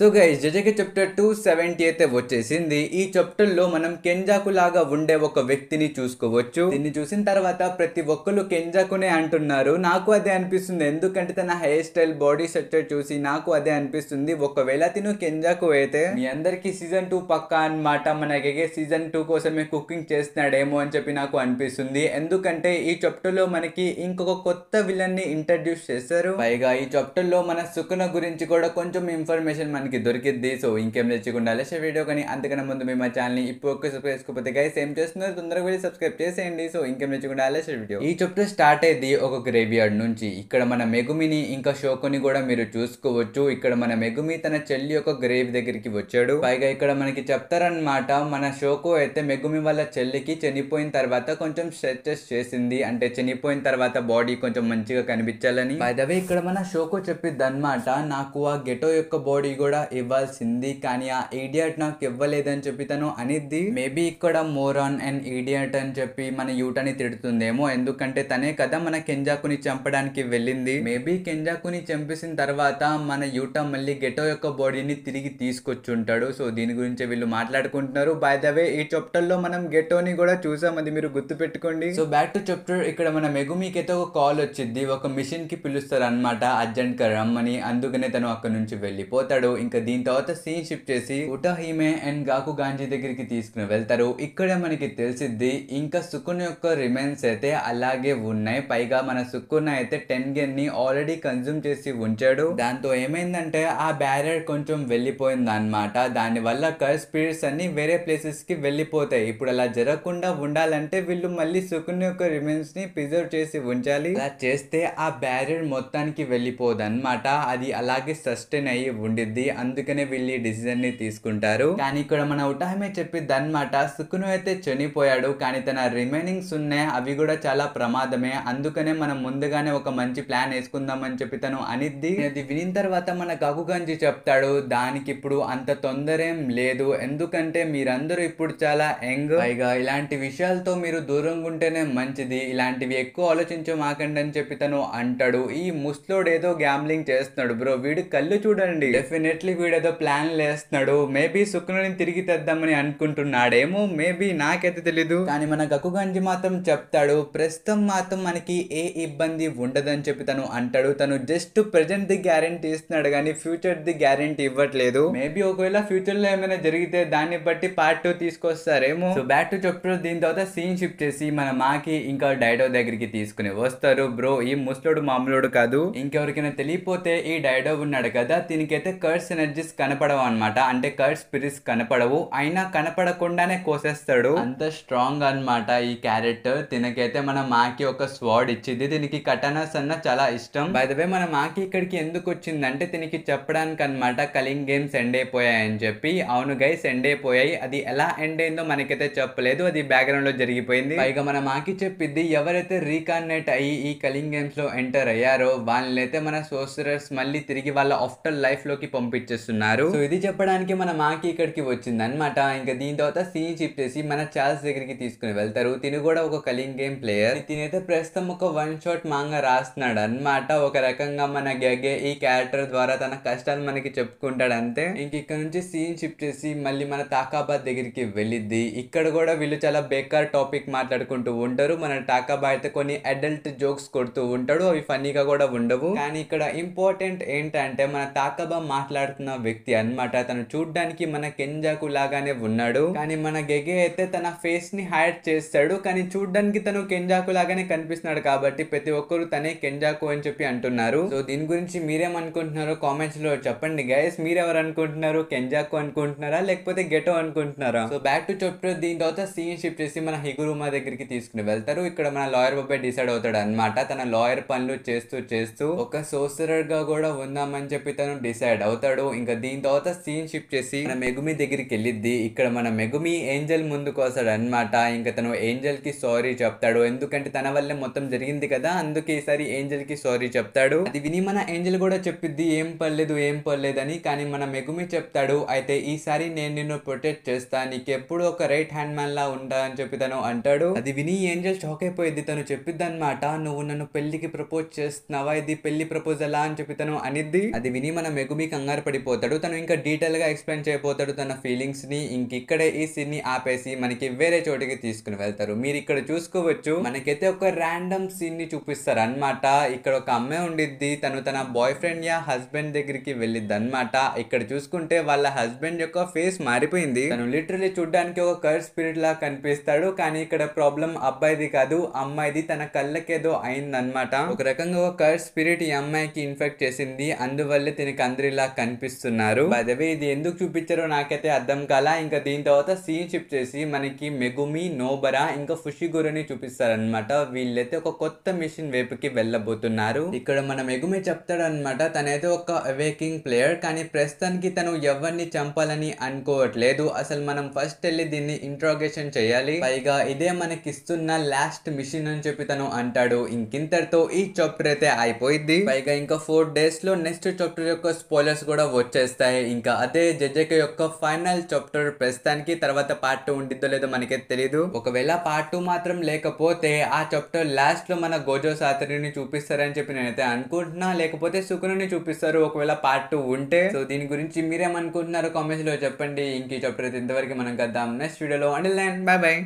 So guys జజకి chapter 270 అయితే వచ్చేసింది. ఈ చాప్టర్ లో మనం కెంజాకు లాగా ఉండే ఒక వ్యక్తిని చూసుకోవచ్చు. దీన్ని చూసిన తర్వాత ప్రతి ఒక్కరు కెంజాకునే అంటున్నారు. నాకు అదే అనిపిస్తుంది, ఎందుకంటే తన హెయిర్ స్టైల్, బాడీ స్ట్రక్చర్ చూసి నాకు అదే అనిపిస్తుంది. ఒకవేళ తిను కెంజాకు అయితే మీ అందరికి సీజన్ 2 పక్కా అన్నమాట. మన గెగే సీజన్ 2 కోసమే కుకింగ్ చేస్తున్నాడేమో అని చెప్పి నాకు అనిపిస్తుంది. ఎందుకంటే ఈ చాప్టర్ లో మనకి ఇంకొక కొత్త విలన్ ని ఇంట్రడ్యూస్ చేశారు. పైగా ఈ చాప్టర్ లో మన సుకున గురించి కూడా కొంచెం ఇన్ఫర్మేషన్ మనకి దొరికింది. సో ఇంకేం తెచ్చుకుండా లేచే వీడియో, కానీ అంతకన్నా ముందు మీ మా ఛానల్ ని ఇప్పుడు ఒక్క సబ్స్క్రైబ్ చేసుకోకపోతే గైస్ ఏం చేస్తున్నారు, తొందరగా వెళ్ళి సబ్స్క్రైబ్ చేసేయండి. సో ఇంకేం తెచ్చుకుండా లేచే వీడియో. ఈ చాప్టర్ స్టార్ట్ అయ్యింది ఒక గ్రేవ్ యార్డ్ నుంచి. ఇక్కడ మన మెగుమిని ఇంకా షోకుని కూడా మీరు చూసుకోవచ్చు. ఇక్కడ మన మెగుమి తన చెల్లి యొక్క గ్రేవ్ దగ్గరికి వచ్చాడు. పైగా ఇక్కడ మనకి చెప్తారనమాట, మన షోకు అయితే మెగుమి వాళ్ళ చెల్లికి చనిపోయిన తర్వాత కొంచెం స్ట్రెచెస్ చేసింది, అంటే చనిపోయిన తర్వాత బాడీ కొంచెం మంచిగా కనిపించాలని. బై ద వే ఇక్కడ మన షోకు చెప్పిద్ది అనమాట, నాకు ఆ గెటో యొక్క బాడీ కూడా ఇవ్వాల్సింది, కానీ ఆ ఈడియట్ నాకు ఇవ్వలేదని చెప్పి తను అనిద్ది. మేబీ ఇక్కడ మోరాన్ అండ్ ఈడియట్ అని చెప్పి మన యూటాని తిడుతుందేమో, ఎందుకంటే తనే కదా మన కెంజాకుని చంపడానికి వెళ్ళింది. మేబీ కెంజాకుని చంపేసిన తర్వాత మన యూటా మళ్ళీ గెటో యొక్క బాడీని తిరిగి తీసుకొచ్చుంటాడు. సో దీని గురించి వీళ్ళు మాట్లాడుకుంటున్నారు. బై ద వే ఈ చాప్టర్ లో మనం గెటోని కూడా చూసాం, అది మీరు గుర్తు పెట్టుకోండి. So back to chapter. ఇక్కడ మన మెగుమికి అయితే ఒక కాల్ వచ్చింది, ఒక మిషన్ కి పిలుస్తారు అనమాట అర్జెంట్ గా రమ్మని. అందుకనే తను అక్కడ నుంచి వెళ్ళిపోతాడు. ఇంకా దీని తర్వాత సీన్ షిఫ్ట్ చేసి ఉటాహిమే అండ్ గాకు గాంజీ దగ్గరికి తీసుకుని వెళ్తారు. ఇక్కడ మనకి తెలిసిద్ది ఇంకా సుకున్ యొక్క రిమైన్స్ అయితే అలాగే ఉన్నాయి. పైగా మన సుకున్ అయితే 10 గన్ ని ఆల్రెడీ కన్జ్యూమ్ చేసి ఉంచాడు. దాంతో ఏమైందంటే ఆ బ్యారియర్ కొంచెం వెళ్ళిపోయింది అనమాట. దాని వల్ల కర్స్ స్పిరిట్స్ అన్ని వేరే ప్లేసెస్ కి వెళ్ళిపోతాయి. ఇప్పుడు అలా జరగకుండా ఉండాలంటే వీళ్ళు మళ్ళీ సుకున్ యొక్క రిమైన్స్ ని ప్రిజర్వ్ చేసి ఉంచాలి. అలా చేస్తే ఆ బ్యారియర్ మొత్తానికి వెళ్ళిపోదు అనమాట, అది అలాగే సస్టైన్ అయ్యి ఉండిద్ది. అందుకనే వీళ్ళు ఈ డిసిజన్ ని తీసుకుంటారు. కానీ ఇక్కడ మన ఉటాహిమే చెప్పిద్ది అనమాట, సుకును అయితే చనిపోయాడు, కానీ తన రిమైనింగ్స్ ఉన్నాయి, అవి కూడా చాలా ప్రమాదమే. అందుకనే మనం ముందుగానే ఒక మంచి ప్లాన్ వేసుకుందాం అని చెప్పి తను అనిద్ది. అది వినిన తర్వాత మన గకుగంజి చెప్తాడు, దానికి ఇప్పుడు అంత తొందర ఏం లేదు, ఎందుకంటే మీరందరూ ఇప్పుడు చాలా యంగ్. పైగా ఇలాంటి విషయాలతో మీరు దూరంగా ఉంటేనే మంచిది, ఇలాంటివి ఎక్కువ ఆలోచించమాకండి అని చెప్పి తను అంటాడు. ఈ ముస్లోడ్ ఏదో గ్యాంబ్లింగ్ చేస్తున్నాడు బ్రో, వీడు కళ్ళు చూడండి, డెఫినెట్లీ వీడేదో ప్లాన్ వేస్తున్నాడు. మేబీ సుకునుని తిరిగి తెద్దామని అనుకుంటున్నాడేమో, మేబీ నాకైతే తెలీదు. కానీ మన గకుగంజి మాత్రం చెప్తాడు, ప్రస్తుతం మాత్రం మనకి ఏ ఇబ్బంది ఉండదని చెప్పి తను అంటాడు. తను జస్ట్ ప్రెజెంట్ ది గ్యారెంటీ ఇస్తున్నాడు, కానీ ఫ్యూచర్ ది గ్యారెంటీ ఇవ్వట్లేదు. మేబీ ఒకవేళ ఫ్యూచర్ లో ఏమైనా జరిగితే దాన్ని బట్టి పార్ట్ 2 తీసుకొస్తారేమో. So back to chapter. దీని తర్వాత సీన్ షిఫ్ట్ చేసి మన మాకి ఇంకా డైడో దగ్గరికి తీసుకుని వస్తారు. బ్రో ఈ ముసలోడు మామూలుడు కాదు, ఇంకెవరికైనా తెలియపోతే ఈ డైడో ఉన్నాడు కదా, దీనికైతే కర్స్ ఎనర్జీస్ కనపడవు అనమాట, అంటే కర్స్ స్పిరిట్స్ కనపడవు, అయినా కనపడకుండానే కోసేస్తాడు. అంత స్ట్రాంగ్ అనమాట ఈ క్యారెక్టర్. దీనికైతే మన మాకి ఒక స్వాడ్ ఇచ్చింది, దీనికి కటానాస్ అన్న చాలా ఇష్టం. బై ద వే మన మాకి ఇక్కడికి ఎందుకు వచ్చిందంటే దీనికి చెప్పడానికి అనమాట, కలింగ్ గేమ్స్ ఎండ్ అయిపోయాయని చెప్పి. అవును గైస్ ఎండ్ అయిపోయాయి, అది ఎలా ఎండ్ అయిందో మనకైతే చెప్పలేదు, అది బ్యాక్గ్రౌండ్ లో జరిగిపోయింది. పైగా మన మాకి చెప్పిద్ది, ఎవరైతే రీకార్నేట్ అయ్యి ఈ కలింగ్ గేమ్స్ లో ఎంటర్ అయ్యారో వాళ్ళైతే మన సోర్సరర్స్ మళ్ళీ తిరిగి వాళ్ళ ఆఫ్టర్ లైఫ్ లోకి పంపించేస్తున్నారు. సో ఇది చెప్పడానికి మన మాకి ఇక్కడికి వచ్చింది అనమాట. ఇంకా దీని తర్వాత సీన్ షిఫ్ట్ చేసి మన చార్ల్స్ దగ్గరికి తీసుకుని వెళ్తారు. తిను కూడా ఒక కలింగ్ గేమ్ ప్లేయర్. తినైతే ప్రస్తుతం ఒక 1 షాట్ మాంగా రాస్తున్నాడు అనమాట. ఒక రకంగా మన గెగే ఈ క్యారెక్టర్ ద్వారా తన కష్టాలు మనకి చెప్పుకుంటాడు అంతే. ఇంక ఇక్కడ నుంచి సీన్ షిఫ్ట్ చేసి మళ్ళీ మన తాకాబాద్ దగ్గరికి వెళ్ళిద్ది. ఇక్కడ కూడా వీళ్ళు చాలా బేకార్ టాపిక్ మాట్లాడుకుంటూ ఉంటారు. మన తాకాబా అయితే కొన్ని అడల్ట్ జోక్స్ కొడుతూ ఉంటాడు, అవి ఫన్నీగా కూడా ఉండవు. కానీ ఇక్కడ ఇంపార్టెంట్ ఏంటంటే మన తాకాబా మాట్లాడుతున్న వ్యక్తి అన్నమాట, తను చూడ్డానికి మన కెంజాకు లాగానే ఉన్నాడు, కానీ మన గెగే అయితే తన ఫేస్ ని హైడ్ చేస్తాడు, కానీ చూడ్డానికి తను కెంజాకు లాగానే కనిపిస్తున్నాడు. కాబట్టి ప్రతి ఒక్కరు తనే కెంజాకు అని చెప్పి అంటున్నారు. సో దీని గురించి మీరేమనుకుంటున్నారో కామెంట్స్ లో చెప్పండి గైస్. మీరెవరు అనుకుంటున్నారు, కెంజాకు అనుకుంటున్నారా లేకపోతే గెటో అనుకుంటున్నారా? So back to chapter. దీని తర్వాత సీన్ షిఫ్ట్ చేసి మన హిగురుమా దగ్గరికి తీసుకుని వెళ్తారు. ఇక్కడ మన లాయర్ బాబాయ్ డిసైడ్ అవుతాడు అనమాట, తన లాయర్ పనులు చేస్తూ చేస్తూ ఒక సోసరర్ గా కూడా ఉందామని చెప్పి తను డిసైడ్ అవుతాడు. ఇంకా దీని తర్వాత సీన్ షిఫ్ట్ చేసి మన మెగుమి దగ్గరికి వెళ్ళిద్ది. ఇక్కడ మన మెగుమి ఏంజల్ ముందుకు వస్తాడు అనమాట. ఇంకా తను ఏంజల్ కి సారీ చెప్తాడు, ఎందుకంటే తన వల్లే మొత్తం జరిగింది కదా, అందుకే ఈసారి ఏంజల్ కి సారీ చెప్తాడు. అది విని మన ఏంజల్ కూడా చెప్పిద్ది, ఏం పర్లేదు ఏం పర్లేదు అని. కానీ మన మెగుమి చెప్తాడు, అయితే ఈసారి నేను నిన్ను ప్రొటెక్ట్ చేస్తా, నీకు ఎప్పుడు ఒక రైట్ హ్యాండ్ మ్యాన్ లా ఉంటా అని చెప్పి తను అంటాడు. అది విని ఏంజల్ షాక్ అయిపోయింది. తను చెప్పిద్ది అనమాట, నువ్వు నన్ను పెళ్లికి ప్రపోజ్ చేస్తున్నావా, ఇది పెళ్లి ప్రపోజలా అని చెప్పి తను అనిద్ది. అది విని మన మెగుమి కంగారు బాధపడిపోతాడు. తను ఇంకా డీటెయిల్ గా ఎక్స్ప్లెయిన్ చేయబోతాడు తన ఫీలింగ్స్ ని. ఇంక ఇక్కడే ఈ సీన్ ని ఆపేసి మనకి వేరే చోటికి తీసుకుని వెళ్తారు. మీరు ఇక్కడ చూసుకోవచ్చు, మనకైతే ఒక ర్యాండమ్ సీన్ ని చూపిస్తారు అన్నమాట. ఇక్కడ ఒక అమ్మాయి ఉండిద్ది, తను తన బాయ్ ఫ్రెండ్ యా హస్బెండ్ దగ్గరికి వెళ్ళిద్ది అన్నమాట. ఇక్కడ చూసుకుంటే వాళ్ళ హస్బెండ్ యొక్క ఫేస్ మారిపోయింది. తను లిటరలీ చూడడానికి ఒక కర్ స్పిరిట్ లా కనిపిస్తాడు. కానీ ఇక్కడ ప్రాబ్లం అబ్బాయిది కాదు, అమ్మాయిది. తన కళ్ళకేదో అయిందన్నమాట. ఒక రకంగా ఒక కర్ స్పిరిట్ ఈ అమ్మాయికి ఇన్ఫెక్ట్ చేసింది, అందువల్లే తినకి అందరిలా కనిపిస్తున్నారు. బైదవే ఇది ఎందుకు చూపించారో నాకైతే అర్థం కాలా. ఇంకా దీని తర్వాత సీన్ షిఫ్ట్ చేసి మనకి మెగుమి, నోబరా ఇంకా ఫుషిగురుని చూపిస్తారనమాట. వీళ్ళైతే ఒక కొత్త మిషన్ వైపుకి వెళ్ళబోతున్నారు. ఇక్కడ మన మెగుమి చెప్తాడనమాట, తనైతే ఒక అవేకింగ్ ప్లేయర్, కానీ ప్రస్తుతానికి తను ఎవరిని చంపాలని అనుకోవట్లేదు. అసలు మనం ఫస్ట్ వెళ్ళి దీన్ని ఇంట్రాగేషన్ చేయాలి, పైగా ఇదే మనకి ఇస్తున్న లాస్ట్ మిషన్ అని చెప్పి తను అంటాడు. ఇంకింతటితో ఈ చాప్టర్ అయితే అయిపోయింది. పైగా ఇంకా 4 days లో నెక్స్ట్ చాప్టర్ యొక్క స్పాయిలర్స్ కూడా వచ్చేస్తాయి. ఇంకా అదే జెజెకే యొక్క ఫైనల్ చాప్టర్. ప్రస్తుతానికి తర్వాత పార్ట్ 2 ఉండిద్దో లేదో మనకైతే తెలియదు. ఒకవేళ పార్ట్ 2 మాత్రం లేకపోతే ఆ చాప్టర్ లాస్ట్ లో మన గోజో సాతరిని చూపిస్తారని చెప్పి నేనైతే అనుకుంటున్నా, లేకపోతే సుకునుని చూపిస్తారు ఒకవేళ పార్ట్ 2 ఉంటే. సో దీని గురించి మీరేమనుకుంటున్నారో కామెంట్స్ లో చెప్పండి. ఇంక ఈ చాప్టర్ అయితే ఇంతవరకు మనం కద్దాం నెక్స్ట్ వీడియోలో. Until then bye by.